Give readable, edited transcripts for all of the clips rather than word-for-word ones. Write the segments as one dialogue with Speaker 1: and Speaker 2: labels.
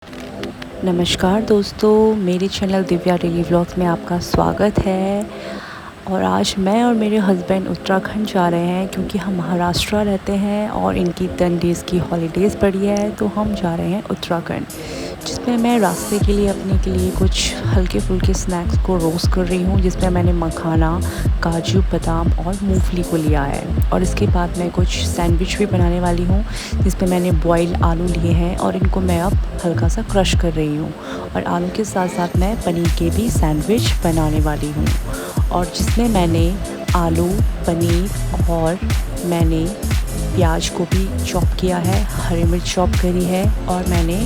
Speaker 1: नमस्कार दोस्तों, मेरे चैनल दिव्या डेली व्लॉग्स में आपका स्वागत है। और आज मैं और मेरे हस्बैंड उत्तराखंड जा रहे हैं क्योंकि हम महाराष्ट्र रहते हैं और इनकी 10 डेज़ की हॉलीडेज़ पड़ी है, तो हम जा रहे हैं उत्तराखंड, जिसमें मैं रास्ते के लिए अपने के लिए कुछ हल्के फुल्के स्नैक्स को रोस्ट कर रही हूँ, जिसमें मैंने मखाना, काजू, बादाम और मूंगफली को लिया है। और इसके बाद मैं कुछ सैंडविच भी बनाने वाली हूँ, जिसमें मैंने बॉयल आलू लिए हैं और इनको मैं अब हल्का सा क्रश कर रही हूँ। और आलू के साथ साथ मैं पनीर के भी सैंडविच बनाने वाली हूँ, और जिसमें मैंने आलू, पनीर और मैंने प्याज को भी चॉप किया है, हरी मिर्च चॉप करी है और मैंने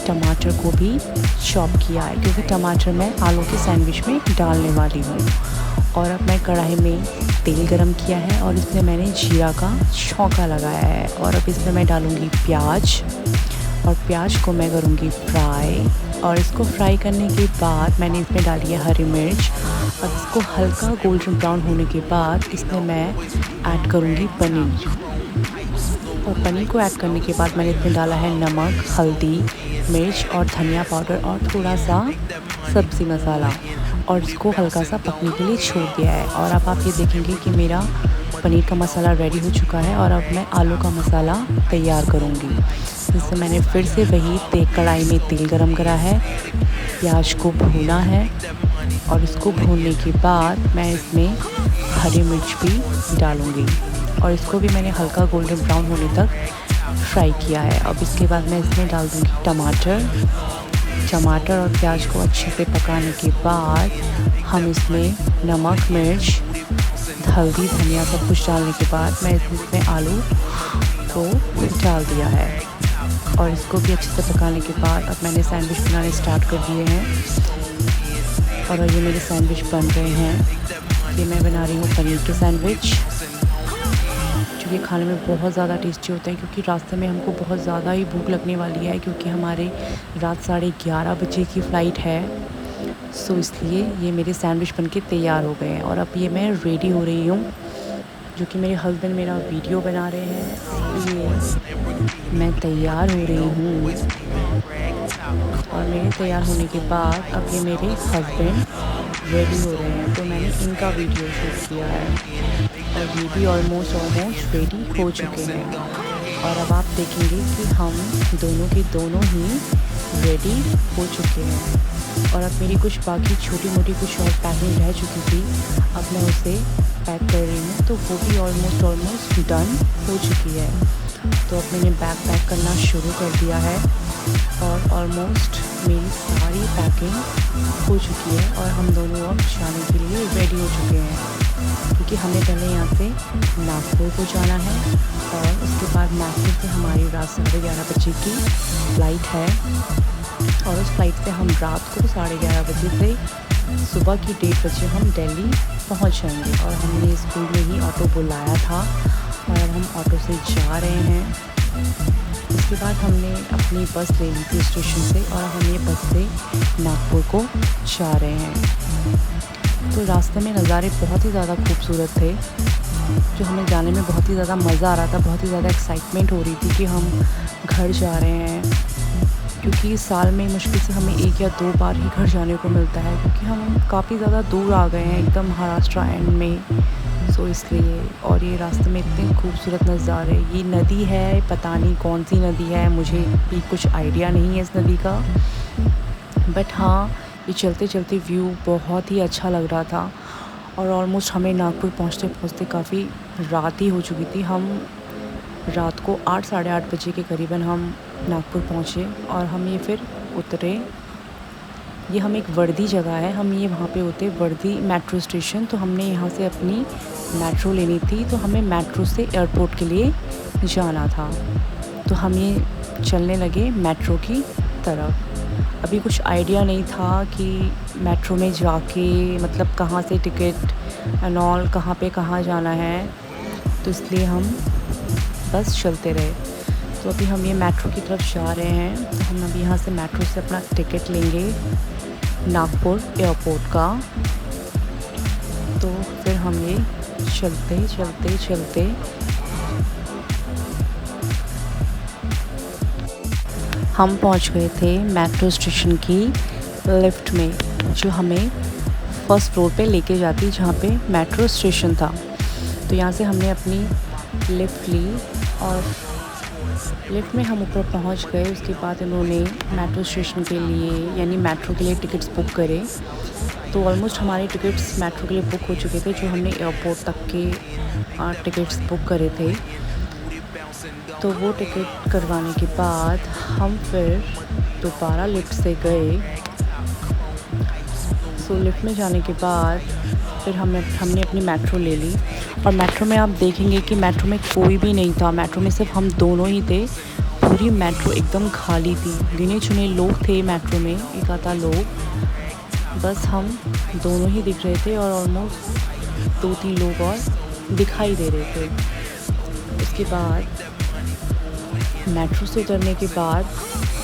Speaker 1: टमाटर को भी चॉप किया है, क्योंकि टमाटर मैं आलू के सैंडविच में डालने वाली हूँ। और अब मैं कढ़ाई में तेल गरम किया है और इसमें मैंने जीरा का छौंका लगाया है। और अब इसमें मैं डालूँगी प्याज, और प्याज को मैं करूँगी फ्राई। और इसको फ्राई करने के बाद मैंने इसमें डाली है हरी मिर्च, और इसको हल्का गोल्डन ब्राउन होने के बाद इसमें मैं ऐड करूँगी पनीर। और पनीर को ऐड करने के बाद मैंने इसमें डाला है नमक, हल्दी, मिर्च और धनिया पाउडर और थोड़ा सा सब्ज़ी मसाला, और इसको हल्का सा पकने के लिए छोड़ दिया है। और अब आप ये देखेंगे कि मेरा पनीर का मसाला रेडी हो चुका है। और अब मैं आलू का मसाला तैयार करूँगी, जिससे मैंने फिर से वही कढ़ाई में तेल गरम करा है, प्याज को भूना है, और इसको भूनने के बाद मैं इसमें हरी मिर्च भी डालूँगी, और इसको भी मैंने हल्का गोल्डन ब्राउन होने तक फ्राई किया है। अब इसके बाद मैं इसमें डाल दूँगी टमाटर और प्याज को अच्छे से पकाने के बाद हम इसमें नमक, मिर्च, हल्दी, धनिया सब कुछ डालने के बाद मैं इसमें आलू को डाल दिया है, और इसको भी अच्छे से पकाने के बाद अब मैंने सैंडविच बनाने स्टार्ट कर दिए हैं। और ये मेरे सैंडविच बन रहे हैं। ये मैं बना रही हूँ पनीर के सैंडविच, जो ये खाने में बहुत ज़्यादा टेस्टी होते हैं, क्योंकि रास्ते में हमको बहुत ज़्यादा ही भूख लगने वाली है, क्योंकि हमारे रात 11:30 बजे की फ़्लाइट है। सो इसलिए ये मेरे सैंडविच बनके तैयार हो गए हैं। और अब ये मैं रेडी हो रही हूँ, जो कि मेरे हस्बैंड मेरा वीडियो बना रहे हैं, इसलिए मैं तैयार हो रही हूँ। और मेरे तैयार होने के बाद अब ये मेरे हस्बैंड रेडी हो रहे हैं, तो मैंने इनका वीडियो शूट किया है, और ये भी ऑलमोस्ट रेडी हो चुके हैं। और अब आप देखेंगे कि हम दोनों के दोनों ही रेडी हो चुके हैं। और अब मेरी कुछ बाकी छोटी मोटी कुछ और पैकिंग रह चुकी थी, अब मैं उसे पैक कर रही हूँ, तो वो भी ऑलमोस्ट डन हो चुकी है। तो अब मैंने बैग पैक करना शुरू कर दिया है, और ऑलमोस्ट मेरी सारी पैकिंग हो चुकी है, और हम दोनों अब जाने के लिए रेडी हो चुके हैं, क्योंकि हमें पहले यहाँ से नागपुर को जाना है, और उसके बाद नागपुर से हमारी रात 11:30 बजे की फ़्लाइट है, और उस फ्लाइट से हम रात को 11:30 बजे से सुबह की 1:30 बजे हम दिल्ली पहुँच जाएंगे। और हमने स्कूल में ही ऑटो बुलाया था, और अब हम ऑटो से जा रहे हैं। उसके बाद हमने अपनी बस ले ली थी स्टेशन से, और हम ये बस से नागपुर को जा रहे हैं। तो रास्ते में नज़ारे बहुत ही ज़्यादा खूबसूरत थे, जो हमें जाने में बहुत ही ज़्यादा मज़ा आ रहा था, बहुत ही ज़्यादा एक्साइटमेंट हो रही थी कि हम घर जा रहे हैं, क्योंकि साल में मुश्किल से हमें 1 या 2 बार ही घर जाने को मिलता है, क्योंकि हम काफ़ी ज़्यादा दूर आ गए हैं, एकदम महाराष्ट्र एंड में। सो इसलिए, और ये रास्ते में इतने खूबसूरत नज़ारे, ये नदी है, पता नहीं कौन सी नदी है, मुझे भी कुछ आइडिया नहीं है इस नदी का, बट हाँ, ये चलते चलते व्यू बहुत ही अच्छा लग रहा था। और ऑलमोस्ट हमें नागपुर पहुँचते पहुँचते काफ़ी रात ही हो चुकी थी। हम रात को 8 साढ़े 8 बजे के करीबन हम नागपुर पहुँचे, और हम ये फिर उतरे। ये हम एक वर्दी जगह है, हम ये वहाँ पे होते वर्दी मेट्रो स्टेशन, तो हमने यहाँ से अपनी मेट्रो लेनी थी, तो हमें मेट्रो से एयरपोर्ट के लिए जाना था। तो हम ये चलने लगे मेट्रो की तरफ। अभी कुछ आइडिया नहीं था कि मेट्रो में जाके मतलब कहाँ से टिकट एंड ऑल, कहाँ पे कहाँ जाना है, तो इसलिए हम बस चलते रहे। तो अभी हम ये मेट्रो की तरफ जा रहे हैं, तो हम अभी यहाँ से मेट्रो से अपना टिकट लेंगे नागपुर एयरपोर्ट का। तो फिर हम ये चलते चलते चलते हम पहुंच गए थे मेट्रो स्टेशन की लिफ्ट में, जो हमें फर्स्ट फ्लोर पे लेके जाती, जहाँ पे मेट्रो स्टेशन था। तो यहाँ से हमने अपनी लिफ्ट ली और लिफ्ट में हम ऊपर पहुँच गए। उसके बाद इन्होंने मेट्रो स्टेशन के लिए यानी मेट्रो के लिए टिकट्स बुक करे। तो ऑलमोस्ट हमारे टिकट्स मेट्रो के लिए बुक हो चुके थे, जो हमने एयरपोर्ट तक के टिकट्स बुक करे थे। तो वो टिकट करवाने के बाद हम फिर दोबारा लिफ्ट से गए। सो लिफ्ट में जाने के बाद फिर हमने अपनी मेट्रो ले ली। और मेट्रो में आप देखेंगे कि मेट्रो में कोई भी नहीं था, मेट्रो में सिर्फ हम दोनों ही थे। पूरी मेट्रो एकदम खाली थी, गिने चुने लोग थे मेट्रो में, एक आधा लोग, बस हम दोनों ही दिख रहे थे और ऑलमोस्ट 2-3 लोग और दिखाई दे रहे थे। उसके बाद मेट्रो से उतरने के बाद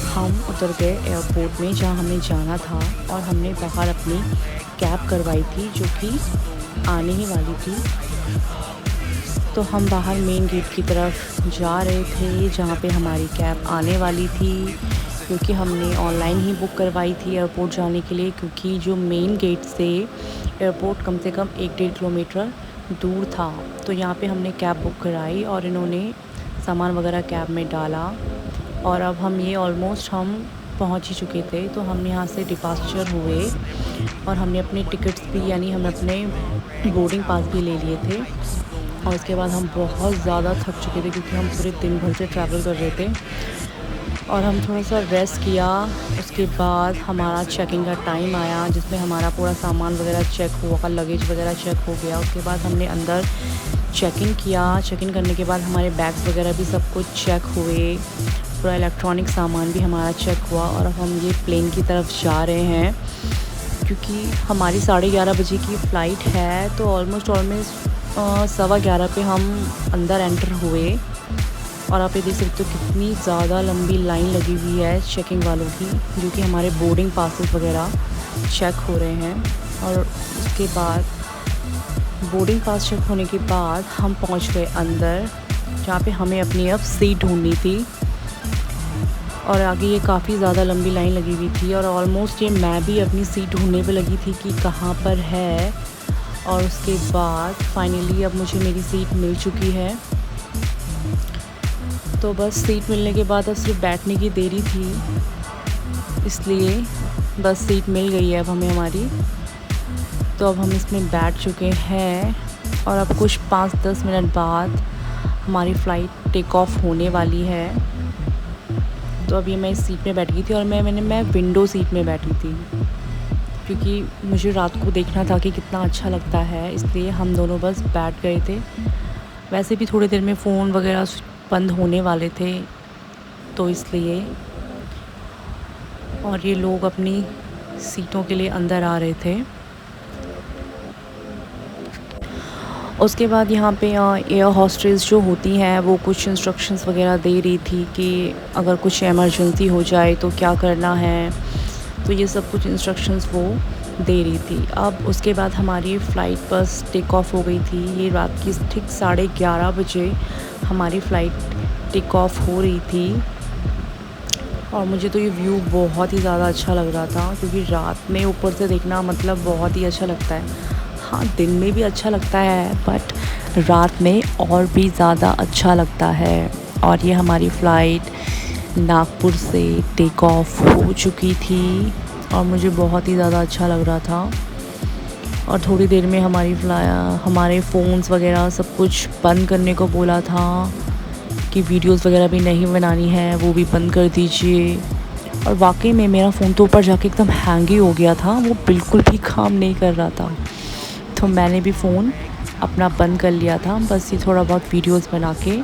Speaker 1: हम उतर गए एयरपोर्ट में, जहाँ हमें जाना था। और हमने बाहर अपनी कैब करवाई थी, जो कि आने ही वाली थी। तो हम बाहर मेन गेट की तरफ जा रहे थे, जहाँ पे हमारी कैब आने वाली थी, क्योंकि हमने ऑनलाइन ही बुक करवाई थी एयरपोर्ट जाने के लिए। क्योंकि जो मेन गेट से एयरपोर्ट कम से कम 1-1.5 किलोमीटर दूर था। तो यहाँ पे हमने कैब बुक कराई और इन्होंने सामान वगैरह कैब में डाला। और अब हम ऑलमोस्ट पहुँच ही चुके थे। तो हम यहाँ से डिपार्चर हुए और हमने अपने टिकट्स भी यानी हम अपने बोर्डिंग पास भी ले लिए थे। और उसके बाद हम बहुत ज़्यादा थक चुके थे, क्योंकि हम पूरे दिन भर से ट्रैवल कर रहे थे। और हम थोड़ा सा रेस्ट किया। उसके बाद हमारा चेकिंग का टाइम आया, जिसमें हमारा पूरा सामान वगैरह चेक हुआ, लगेज वगैरह चेक हो गया। उसके बाद हमने अंदर चेक इन किया। चेक इन करने के बाद हमारे बैग्स वगैरह भी सब कुछ चेक हुए, पूरा इलेक्ट्रॉनिक सामान भी हमारा चेक हुआ। और अब हम ये प्लेन की तरफ जा रहे हैं, क्योंकि हमारी 11:30 बजे की फ़्लाइट है। तो ऑलमोस्ट 11:15 पे हम अंदर एंटर हुए। और आप ये देख सकते हो कितनी ज़्यादा लंबी लाइन लगी हुई है चेकिंग वालों की, जो कि हमारे बोर्डिंग पासेस वगैरह चेक हो रहे हैं। और उसके बाद बोर्डिंग पास चेक होने के बाद हम पहुंच गए अंदर, जहाँ पे हमें अपनी अब सीट ढूंढनी थी। और आगे ये काफ़ी ज़्यादा लंबी लाइन लगी हुई थी, और ऑलमोस्ट ये मैं भी अपनी सीट ढूंढने पे लगी थी कि कहाँ पर है। और उसके बाद फाइनली अब मुझे मेरी सीट मिल चुकी है। तो बस सीट मिलने के बाद अब सिर्फ बैठने की देरी थी, इसलिए बस सीट मिल गई है अब हमें हमारी। तो अब हम इसमें बैठ चुके हैं और अब कुछ 5-10 मिनट बाद हमारी फ़्लाइट टेक ऑफ होने वाली है। तो अभी मैं इस सीट में बैठ गई थी और मैं विंडो सीट में बैठी थी, क्योंकि मुझे रात को देखना था कि कितना अच्छा लगता है, इसलिए हम दोनों बस बैठ गए थे। वैसे भी थोड़ी देर में फ़ोन वगैरह बंद होने वाले थे, तो इसलिए। और ये लोग अपनी सीटों के लिए अंदर आ रहे थे। उसके बाद यहाँ पे एयर होस्टेस जो होती हैं वो कुछ इंस्ट्रक्शंस वगैरह दे रही थी कि अगर कुछ इमरजेंसी हो जाए तो क्या करना है। तो ये सब कुछ इंस्ट्रक्शंस वो दे रही थी। अब उसके बाद हमारी फ़्लाइट बस टेक ऑफ हो गई थी। ये रात की ठीक 11:30 बजे हमारी फ़्लाइट टेक ऑफ हो रही थी। और मुझे तो ये व्यू बहुत ही ज़्यादा अच्छा लग रहा था, क्योंकि रात में ऊपर से देखना मतलब बहुत ही अच्छा लगता है। हाँ, दिन में भी अच्छा लगता है, बट रात में और भी ज़्यादा अच्छा लगता है। और ये हमारी फ़्लाइट नागपुर से टेक ऑफ हो चुकी थी और मुझे बहुत ही ज़्यादा अच्छा लग रहा था। और थोड़ी देर में हमारे फ़ोन्स वगैरह सब कुछ बंद करने को बोला था कि वीडियोस वगैरह भी नहीं बनानी है, वो भी बंद कर दीजिए। और वाकई में मेरा फ़ोन तो ऊपर जाके एकदम हैंग ही हो गया था, वो बिल्कुल भी काम नहीं कर रहा था। तो मैंने भी फ़ोन अपना बंद कर लिया था, बस ये थोड़ा बहुत वीडियोस बना के।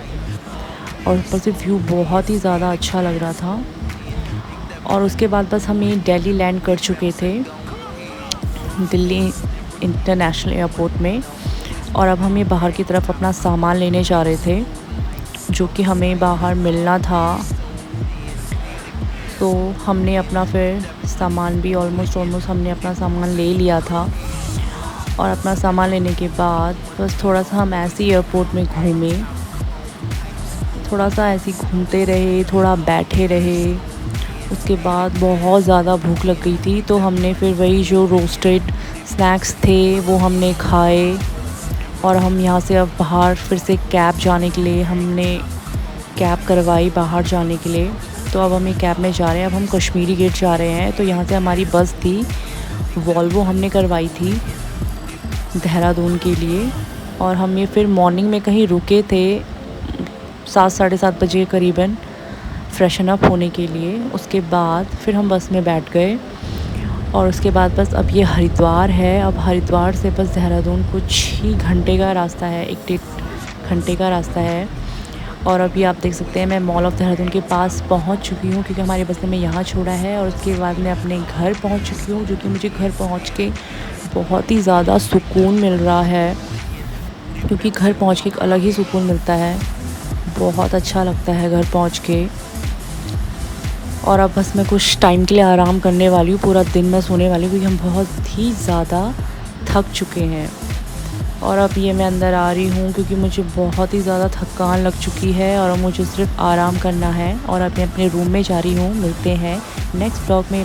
Speaker 1: और ऊपर से व्यू बहुत ही ज़्यादा अच्छा लग रहा था। और उसके बाद बस हम ये दिल्ली लैंड कर चुके थे, दिल्ली इंटरनेशनल एयरपोर्ट में। और अब हम ये बाहर की तरफ अपना सामान लेने जा रहे थे, जो कि हमें बाहर मिलना था। तो हमने अपना फिर सामान भी ऑलमोस्ट हमने अपना सामान ले लिया था। और अपना सामान लेने के बाद बस थोड़ा सा हम ऐसे ही एयरपोर्ट में घूमे, थोड़ा सा ऐसे ही घूमते रहे, थोड़ा बैठे रहे। उसके बाद बहुत ज़्यादा भूख लग गई थी, तो हमने फिर वही जो रोस्टेड स्नैक्स थे वो हमने खाए। और हम यहाँ से अब बाहर फिर से कैब जाने के लिए हमने कैब करवाई बाहर जाने के लिए। तो अब हम ये कैब में जा रहे हैं। अब हम कश्मीरी गेट जा रहे हैं। तो यहाँ से हमारी बस थी वॉल्वो, हमने करवाई थी देहरादून के लिए। और हम ये फिर मॉर्निंग में कहीं रुके थे 7 साढ़े 7 बजे करीबन फ्रेशन अप होने के लिए। उसके बाद फिर हम बस में बैठ गए और उसके बाद बस अब ये हरिद्वार है। अब हरिद्वार से बस देहरादून कुछ ही घंटे का रास्ता है, 1-1.5 घंटे का रास्ता है। और अभी आप देख सकते हैं मैं मॉल ऑफ देहरादून के पास पहुंच चुकी हूं, क्योंकि हमारी बस ने मैं यहाँ छोड़ा है। और उसके बाद मैं अपने घर पहुंच चुकी हूँ, जो कि मुझे घर पहुंच के बहुत ही ज़्यादा सुकून मिल रहा है, क्योंकि घर पहुंच के एक अलग ही सुकून मिलता है। बहुत अच्छा लगता है घर पहुंच के। और अब बस मैं कुछ टाइम के लिए आराम करने वाली हूँ, पूरा दिन मैं सोने वाली हूँ, क्योंकि हम बहुत ही ज़्यादा थक चुके हैं। और अब ये मैं अंदर आ रही हूँ क्योंकि मुझे बहुत ही ज़्यादा थकान लग चुकी है और मुझे सिर्फ आराम करना है। और अब मैं अपने रूम में जा रही हूँ। मिलते हैं नेक्स्ट ब्लॉग में।